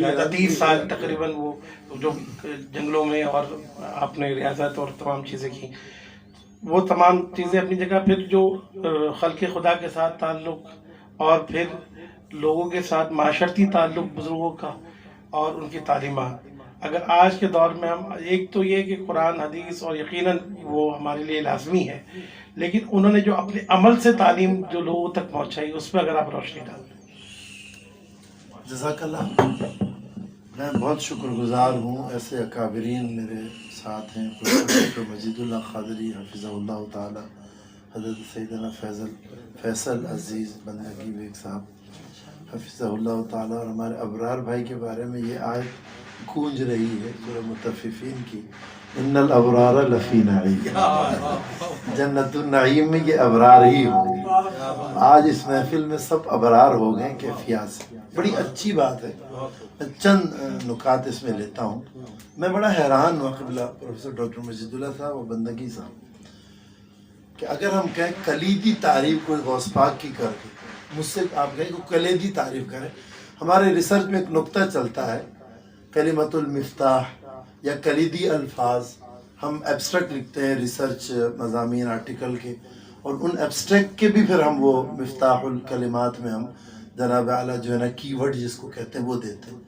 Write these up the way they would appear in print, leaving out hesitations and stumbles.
گزارا تھا 30 سال تقریباً، وہ جو جنگلوں میں، اور آپ نے ریاضت اور تمام چیزیں کی، وہ تمام چیزیں اپنی جگہ. پھر جو خلق خدا کے ساتھ تعلق، اور پھر لوگوں کے ساتھ معاشرتی تعلق بزرگوں کا اور ان کی تعلیمات. اگر آج کے دور میں ہم، ایک تو یہ کہ قرآن حدیث اور یقیناً وہ ہمارے لیے لازمی ہے، لیکن انہوں نے جو اپنے عمل سے تعلیم جو لوگوں تک پہنچائی، اس پہ اگر آپ روشنی ڈال دیں. جزاک اللہ. میں بہت شکر گزار ہوں، ایسے اکابرین میرے ساتھ ہیں. پروفیسر مجید اللہ قادری حفظہ اللہ تعالی، حضرت سیدنا فیصل عزیز بندگی بیگ صاحب حفظہ اللہ تعالی، اور ہمارے ابرار بھائی کے بارے میں یہ آیت گونج رہی ہے سورہ مطففین کی، ان الابرار لفی نعیم. جنت النعیم میں یہ ابرار ہی ہوں گے. آج اس محفل میں سب ابرار ہو گئے کیفیات سے، بڑی اچھی بات ہے. میں چند نکات اس میں لیتا ہوں. میں بڑا حیران ہوں قبلہ پروفیسر ڈاکٹر مجید اللہ صاحب اور بندگی صاحب کہ اگر ہم کہیں کلیدی تعریف کوئی غوث پاک کی کر کے، مجھ سے آپ کہیں کہ کلیدی تعریف کریں. ہمارے ریسرچ میں ایک نقطہ چلتا ہے، کلمۃ المفتاح یا کلیدی الفاظ. ہم ایبسٹریکٹ لکھتے ہیں ریسرچ مضامین آرٹیکل کے، اور ان ایبسٹریکٹ کے بھی پھر ہم وہ مفتاح الکلمات میں ہم جناب اعلیٰ جو ہے نا کی ورڈ جس کو کہتے ہیں وہ دیتے ہیں.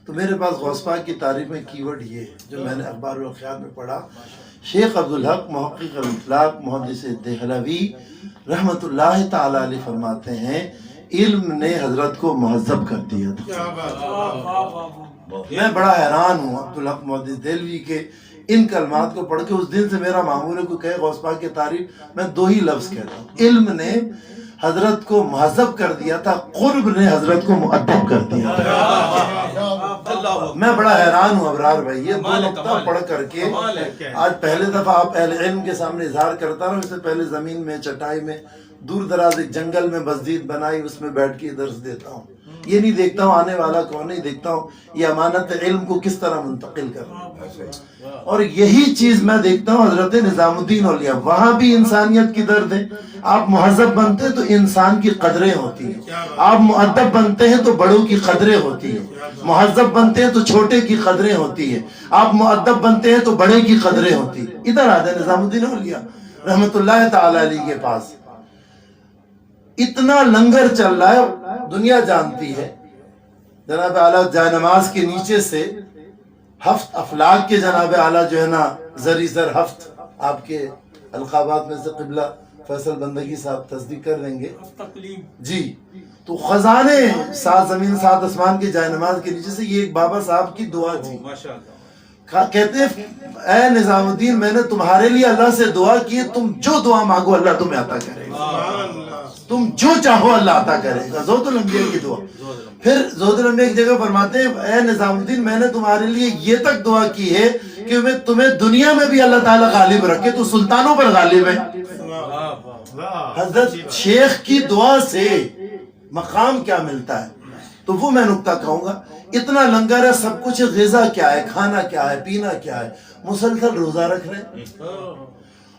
تو میرے پاس غوث پاک کی تعریف میں کی ورڈ یہ ہے جو میں نے اخبار الخیال میں پڑھا. شیخ عبدالحق محقق الاطلاق محدث دہلوی رحمۃ اللہ تعالی علیہ فرماتے ہیں، علم نے حضرت کو مہذب کر دیا تھا. میں بڑا حیران ہوں عبدالحق محدث دہلوی کے ان کلمات کو پڑھ کے. اس دن سے میرا معمول ہے کوئی کہے غوث پاک کی تعریف، میں دو ہی لفظ کہتا ہوں، علم نے حضرت کو مہذب کر دیا تھا، قرب نے حضرت کو مؤدب کر دیا تھا. میں بڑا حیران ہوں ابرار بھائی، یہ دو نقطہ پڑھ کر کے آج پہلے دفعہ آپ اہل علم کے سامنے اظہار کرتا رہا. اس سے پہلے زمین میں چٹائی میں دور دراز ایک جنگل میں مسجد بنائی، اس میں بیٹھ کے درس دیتا ہوں. یہ نہیں دیکھتا ہوں آنے والا کون، نہیں دیکھتا ہوں یہ امانت علم کو کس طرح منتقل کرنا. اور یہی چیز میں دیکھتا ہوں حضرت نظام الدین اولیاء، وہاں بھی انسانیت کی درد ہے. آپ مہذب بنتے ہیں تو انسان کی قدریں ہوتی ہیں، آپ مؤدب بنتے ہیں تو بڑوں کی قدریں ہوتی ہیں، مہذب بنتے ہیں تو چھوٹے کی قدریں ہوتی ہیں، آپ مؤدب بنتے ہیں تو بڑے کی قدریں ہوتی ہیں. ادھر آ جائے نظام الدین اولیاء رحمت اللہ تعالی علیہ کے پاس، اتنا لنگر چل رہا ہے، دنیا جانتی ہے. جناب اعلیٰ جائے نماز کے نیچے سے ہفت افلاک کے جناب اعلیٰ جو ہے نا زری زر ہفت، آپ کے القابات میں سے قبلہ فیصل بندگی صاحب تصدیق کر دیں گے جی. تو خزانے سات زمین سات آسمان کے جائے نماز کے نیچے سے یہ ایک بابا صاحب کی دعا تھی. کہتے ہیں اے نظام الدین، میں نے تمہارے لیے اللہ سے دعا کی، تم جو دعا مانگو اللہ تمہیں عطا کرے گا، تم جو چاہو اللہ عطا کرے گا. زہد الانبیاء کی دعا. پھر زہد الانبیاء ایک جگہ فرماتے ہیں اے نظام الدین، میں نے تمہارے لیے یہ تک دعا کی ہے کہ میں تمہیں دنیا میں بھی اللہ تعالیٰ غالب رکھے، تو سلطانوں پر غالب ہے. حضرت شیخ کی دعا سے مقام کیا ملتا ہے. تو وہ میں نکتہ کہوں گا. اتنا لنگر ہے، سب کچھ، غذا کیا ہے، کھانا کیا ہے، پینا کیا ہے، مسلسل روزہ رکھ رہے ہیں.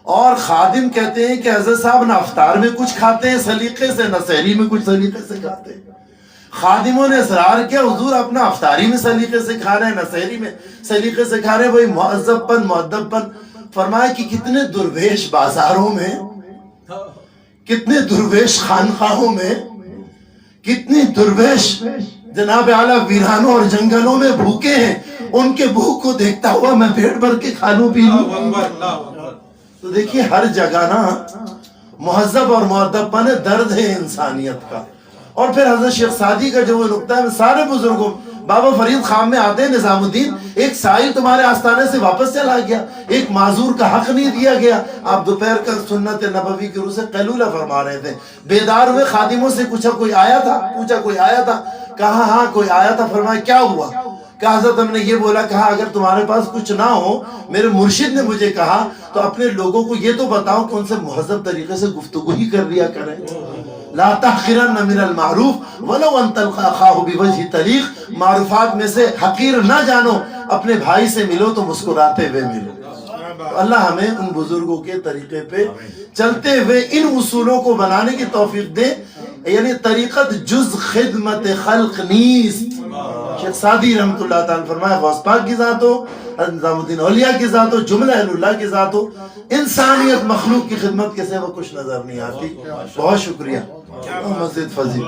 اور خادم کہتے ہیں کہ حضرت صاحب نہ افطار میں کچھ کھاتے ہیں سلیقے سے، نہ سحری میں کچھ سلیقے سے کھاتے ہیں. خادموں نے اصرار کیا حضور اپنا افطاری میں سلیقے سے کھا رہے ہیں، نہ سحری میں سلیقے سے کھا رہے ہیں. وہی مہذب پن مؤدب پن. فرمایا کہ کتنے درویش بازاروں میں، کتنے درویش خانقاہوں میں، کتنی درویش جناب اعلیٰ ویرانوں اور جنگلوں میں بھوکے ہیں. ان کے بھوک کو دیکھتا ہوا میں پیٹ بھر کے کھا لوں پی لوں. تو دیکھیے ہر جگہ نا مہذب اور مؤدب پن درد ہے انسانیت کا. اور پھر حضرت شیخ سعدی کا جو وہ نقطہ ہے، سارے بزرگوں، بابا فرید خان میں آتے ہیں نظام الدین، ایک سائل تمہارے آستانے سے واپس چلا گیا، ایک معذور کا حق نہیں دیا گیا. آپ دوپہر کا سنت نبوی کی روح سے قیلولہ فرما رہے تھے. بیدار ہوئے خادموں سے پوچھا کوئی آیا تھا، پوچھا کوئی آیا تھا، کہا ہاں کوئی آیا تھا. فرمایا کیا ہوا؟ کہا حضرت ہم نے یہ بولا، کہا اگر تمہارے پاس کچھ نہ ہو، میرے مرشد نے مجھے کہا تو اپنے لوگوں کو یہ تو بتاؤ کہ ان سے مہذب طریقے سے گفتگو ہی کر لیا کریں. لا تحقرن من المعروف ولو ان تلقى اخاه بوجه طلیق. معروفات میں سے حقیر نہ جانو، اپنے بھائی سے ملو تو مسکراتے ہوئے ملو. تو اللہ ہمیں ان بزرگوں کے طریقے پہ چلتے ہوئے ان اصولوں کو بنانے کی توفیق دے. یعنی طریقت جز خدمت خلق نیست. شیخ سعدی رحمۃ اللہ تعالیٰ فرمایا غوث پاک کی ذات ہو، حضرت نظام الدین اولیاء کی ذات ہو، جملہ اہل اللہ کی ذات ہو، انسانیت مخلوق کی خدمت کے سوا کچھ نظر نہیں آتی. بہت شکریہ. مسجد فضیل